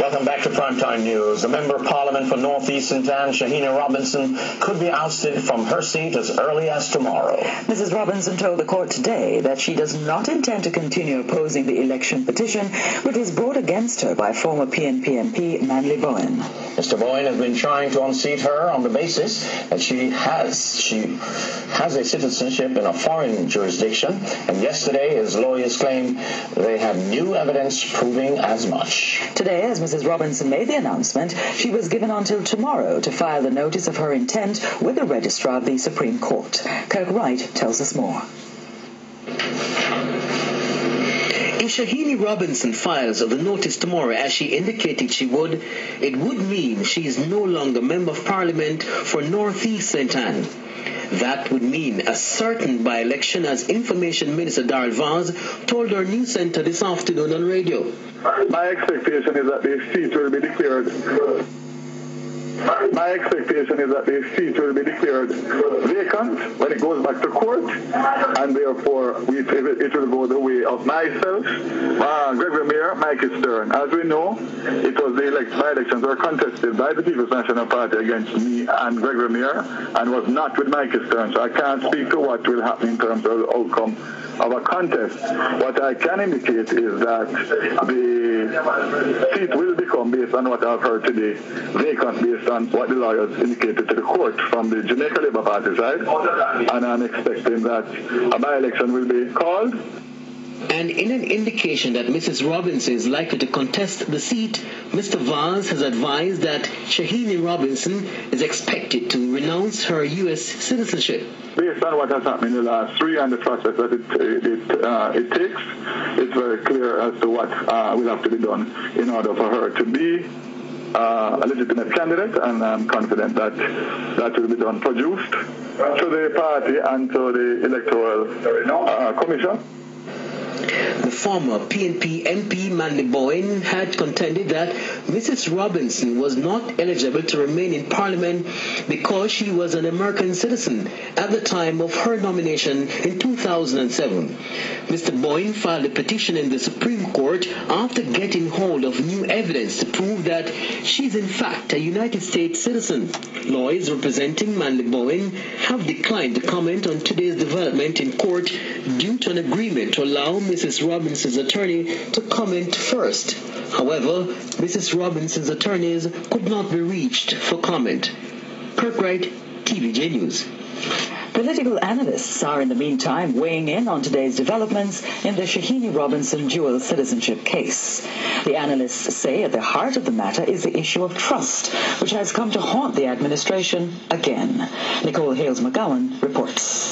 Welcome back to Primetime News. The Member of Parliament for North East St. Anne, Shahina Robinson, could be ousted from her seat as early as tomorrow. Mrs. Robinson told the court today that she does not intend to continue opposing the election petition, which was brought against her by former PNP MP Manley Bowen. Mr. Bowen has been trying to unseat her on the basis that she has a citizenship in a foreign jurisdiction, and yesterday his lawyers claimed they had new evidence proving as much. Today, as Mrs. Robinson made the announcement, she was given until tomorrow to file a notice of her intent with the Registrar of the Supreme Court. Kirk Wright tells us more. If Shahini Robinson files the notice tomorrow, as she indicated she would, it would mean she is no longer Member of Parliament for North East St. Anne. That would mean a certain by-election, as Information Minister Darrell Vaz told our news centre this afternoon on radio. My expectation is that the seat will be declared. My expectation is that the seat will be declared vacant when it goes back to court, and therefore it will go the way of myself, Gregory Mayor, Michael Stern. As we know, it was the by-elections were contested by the People's National Party against me and Gregory Mayor, and was not with Michael Stern. So I can't speak to what will happen in terms of the outcome of a contest. What I can indicate is that the seat will become, based on what I've heard today, vacant based on what the lawyers indicated to the court from the Jamaica Labour Party side, and I'm expecting that a by-election will be called. And in an indication that Mrs. Robinson is likely to contest the seat, Mr. Vaz has advised that Shahini Robinson is expected to renounce her U.S. citizenship. Based on what has happened in the last 3 and the process that it takes, it's very clear as to what will have to be done in order for her to be a legitimate candidate, and I'm confident that that will be done, produced to the party and to the Electoral Commission. The former PNP MP Manley Bowen had contended that Mrs. Robinson was not eligible to remain in Parliament because she was an American citizen at the time of her nomination in 2007. Mr. Bowen filed a petition in the Supreme Court after getting hold of new evidence to prove that she is in fact a United States citizen. Lawyers representing Manley Bowen have declined to comment on today's development in court due to an agreement to allow Mrs. Robinson's attorney to comment first. However, Mrs. Robinson's attorneys could not be reached for comment. Kirk Wright, TVJ News. Political analysts are in the meantime weighing in on today's developments in the Shahini Robinson dual citizenship case. The analysts say at the heart of the matter is the issue of trust, which has come to haunt the administration again. Nicole Hales-McGowan reports.